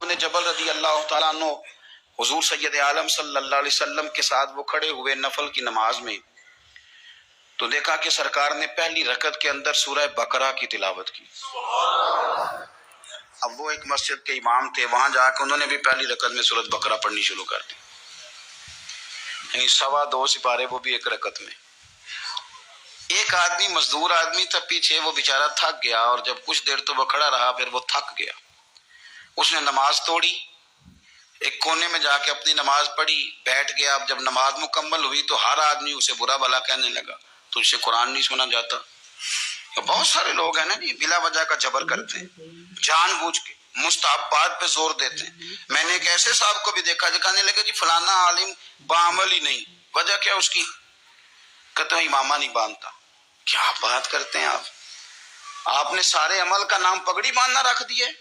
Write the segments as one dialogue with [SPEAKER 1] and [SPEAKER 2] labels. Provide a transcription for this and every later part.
[SPEAKER 1] نے جبل رضی اللہ تعالیٰ عنہ حضور سید عالم صلی اللہ علیہ وسلم کے ساتھ وہ کھڑے ہوئے نفل کی نماز میں، تو دیکھا کہ سرکار نے پہلی رکعت کے اندر سورہ بقرہ کی تلاوت کی۔ اب وہ ایک مسجد کے امام تھے، وہاں جا کے انہوں نے بھی پہلی رکعت میں سورۃ بقرہ پڑھنی شروع کر دی، یعنی 2.25 سپارے، وہ بھی ایک رکعت میں۔ ایک آدمی مزدور آدمی تھا پیچھے، وہ بیچارہ تھک گیا، اور جب کچھ دیر تو وہ کھڑا رہا پھر وہ تھک گیا، اس نے نماز توڑی، ایک کونے میں جا کے اپنی نماز پڑھی، بیٹھ گیا۔ اب جب نماز مکمل ہوئی تو ہر آدمی اسے برا بھلا کہنے لگا، تجھ سے قرآن نہیں سنا جاتا۔ بہت سارے لوگ ہیں نا جی، بلا وجہ کا جبر کرتے ہیں، جان بوجھ کے مستحبات پہ زور دیتے ہیں۔ میں نے ایک ایسے صاحب کو بھی دیکھا جو کہنے لگے جی فلانا عالم بعمل ہی نہیں، وجہ کیا اس کی؟ کہتے ہیں امامہ نہیں باندھتا۔ کیا بات کرتے ہیں آپ نے سارے عمل کا نام پگڑی باندھنا رکھ دیا ہے۔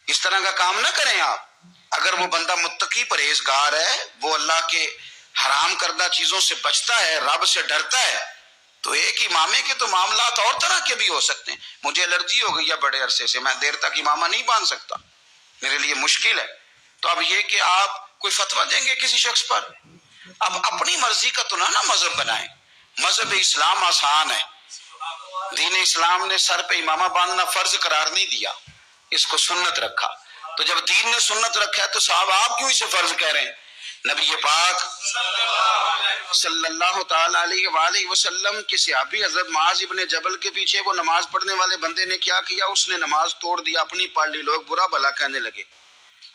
[SPEAKER 1] اس طرح کا کام نہ کریں آپ۔ اگر وہ بندہ متقی پرہیزگار ہے، وہ اللہ کے حرام کردہ چیزوں سے بچتا ہے، رب سے ڈرتا ہے، تو ایک امامے کے تو معاملات اور طرح کے بھی ہو سکتے ہیں۔ مجھے الرجی ہو گئی ہے بڑے عرصے سے، میں دیر تک امامہ نہیں باندھ سکتا، میرے لیے مشکل ہے۔ تو اب یہ کہ آپ کوئی فتویٰ دیں گے کسی شخص پر، اب اپنی مرضی کا تو نہ مذہب بنائیں۔ مذہب اسلام آسان ہے، دین اسلام نے سر پہ امامہ باندھنا فرض قرار نہیں دیا، اس کو سنت رکھا۔ تو جب دین نے سنت رکھا ہے تو صاحب آپ کیوں اسے فرض کہہ رہے ہیں؟ نبی پاک صلی اللہ تعالی علیہ وآلہ وسلم کے صحابی حضرت معاذ ابن جبل کے پیچھے وہ نماز پڑھنے والے بندے نے کیا کیا؟ اس نے نماز توڑ دیا، اپنی پڑھ لی، لوگ برا بھلا کہنے لگے۔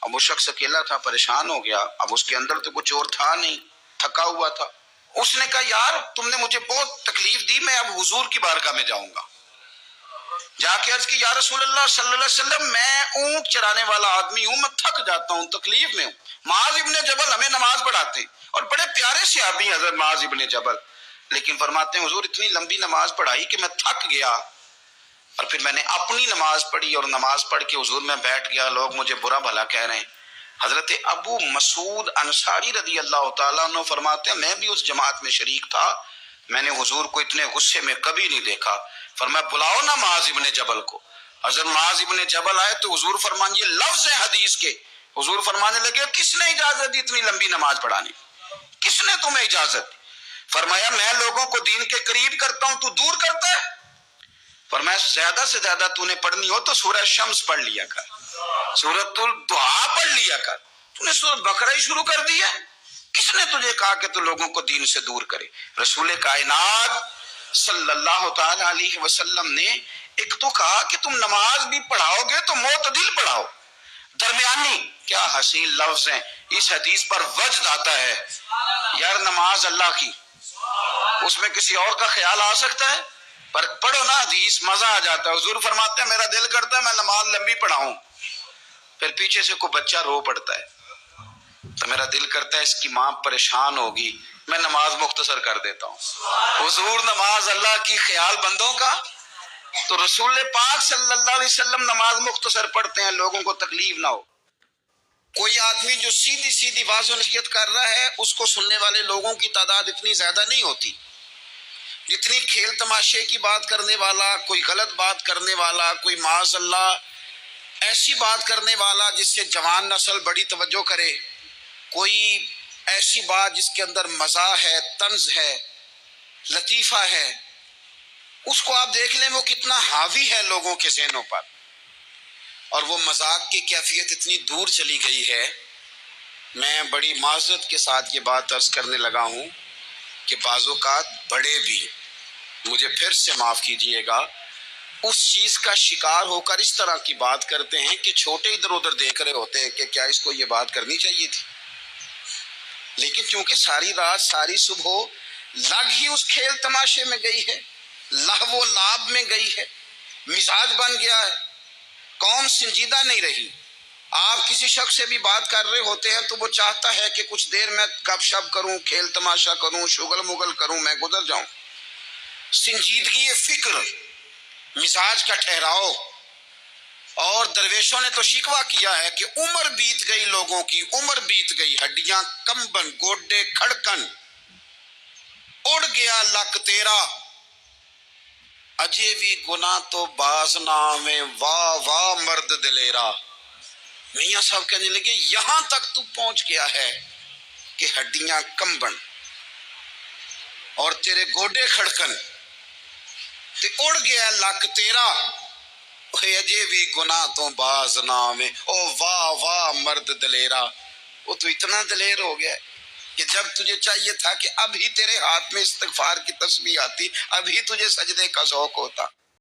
[SPEAKER 1] اب وہ شخص اکیلا تھا، پریشان ہو گیا، اب اس کے اندر تو کچھ اور تھا نہیں، تھکا ہوا تھا۔ اس نے کہا یار تم نے مجھے بہت تکلیف دی، میں اب حضور کی بارگاہ میں جاؤں گا۔ جا کے عرض کی یا رسول اللہ صلی اللہ علیہ وسلم، میں اونٹ چرانے والا آدمی ہوں، میں تھک جاتا ہوں، تکلیف میں ہوں۔ معاذ ابن جبل ہمیں نماز پڑھاتے ہیں، اور بڑے پیارے صحابی ہیں حضرت معاذ ابن جبل، لیکن فرماتے ہیں حضور اتنی لمبی نماز پڑھائی کہ میں تھک گیا، اور پھر میں نے اپنی نماز پڑھی، اور نماز پڑھ کے حضور میں بیٹھ گیا، لوگ مجھے برا بھلا کہہ رہے ہیں۔ حضرت ابو مسعود انصاری رضی اللہ تعالیٰ عنہ فرماتے ہیں میں بھی اس جماعت میں شریک تھا، میں نے حضور کو اتنے غصے میں کبھی نہیں دیکھا۔ فرمایا بلاؤ نا معاذ ابن جبل کو۔ حضرت معاذ ابن جبل آئے تو حضور فرمان، یہ لفظ ہے حدیث کے، حضور فرمانے لگے کس نے اجازت دی اتنی لمبی نماز پڑھانے؟ کس نے تمہیں اجازت دی؟ فرمایا میں لوگوں کو دین کے قریب کرتا ہوں، تو دور کرتا ہے۔ فرمایا زیادہ سے زیادہ تو نے پڑھنی ہو تو سورہ شمس پڑھ لیا کر، سورۃ الضحیٰ پڑھ لیا کر، تو نے سورۃ بقرہ ہی شروع کر دی ہے۔ کس نے تجھے کہا کہ تو لوگوں کو دین سے دور کرے؟ رسول کائنات صلی اللہ تعالی علیہ وسلم نے ایک تو کہا کہ تم نماز بھی پڑھاؤ گے تو معتدل پڑھاؤ، درمیانی۔ کیا حسین لفظ ہیں، اس حدیث پر وجد آتا ہے یار نماز اللہ کی، اس میں کسی اور کا خیال آ سکتا ہے؟ پر پڑھو نا حدیث، مزہ آ جاتا ہے۔ حضور فرماتے ہیں میرا دل کرتا ہے میں نماز لمبی پڑھاؤں، پھر پیچھے سے کوئی بچہ رو پڑتا ہے تو میرا دل کرتا ہے اس کی ماں پریشان ہوگی، میں نماز مختصر کر دیتا ہوں۔ حضور نماز اللہ کی، خیال بندوں کا۔ تو رسول پاک صلی اللہ علیہ وسلم نماز مختصر پڑھتے ہیں، لوگوں کو تکلیف نہ ہو۔ کوئی آدمی جو سیدھی سیدھی واضح نصیحت کر رہا ہے، اس کو سننے والے لوگوں کی تعداد اتنی زیادہ نہیں ہوتی جتنی کھیل تماشے کی بات کرنے والا، کوئی غلط بات کرنے والا، کوئی معاذ اللہ ایسی بات کرنے والا جس سے جوان نسل بڑی توجہ کرے، کوئی ایسی بات جس کے اندر مزاح ہے، طنز ہے، لطیفہ ہے، اس کو آپ دیکھ لیں وہ کتنا حاوی ہے لوگوں کے ذہنوں پر، اور وہ مذاق کی کیفیت اتنی دور چلی گئی ہے۔ میں بڑی معذرت کے ساتھ یہ بات عرض کرنے لگا ہوں کہ بعض اوقات بڑے بھی، مجھے پھر سے معاف کیجئے گا، اس چیز کا شکار ہو کر اس طرح کی بات کرتے ہیں کہ چھوٹے ادھر ادھر دیکھ رہے ہوتے ہیں کہ کیا اس کو یہ بات کرنی چاہیے تھی، لیکن چونکہ ساری رات ساری صبح لگ ہی اس کھیل تماشے میں گئی ہے، لہو و لعب میں گئی ہے، مزاج بن گیا ہے، قوم سنجیدہ نہیں رہی۔ آپ کسی شخص سے بھی بات کر رہے ہوتے ہیں تو وہ چاہتا ہے کہ کچھ دیر میں گپ شپ کروں، کھیل تماشا کروں، شغل مغل کروں، میں گزر جاؤں۔ سنجیدگی فکر، مزاج کا ٹھہراؤ۔ اور درویشوں نے تو شکوہ کیا ہے کہ عمر بیت گئی، لوگوں کی عمر بیت گئی، ہڈیاں کمبن، گوڈے کھڑکن، اڑ گیا لک تیرا، اجے بھی گناہ تو باز نہ آویں، واہ واہ مرد دلیرا۔ میاں صاحب کہنے لگے یہاں تک تو پہنچ گیا ہے کہ ہڈیاں کمبن اور تیرے گوڈے کھڑکن تے اڑ گیا لک تیرا، اجے بھی گناہ تو باز نہ آویں، او واہ واہ مرد دلیرا۔ وہ تو اتنا دلیر ہو گیا کہ جب تجھے چاہیے تھا کہ اب ہی تیرے ہاتھ میں استغفار کی تسبیح آتی، اب ہی تجھے سجدے کا ذوق ہوتا،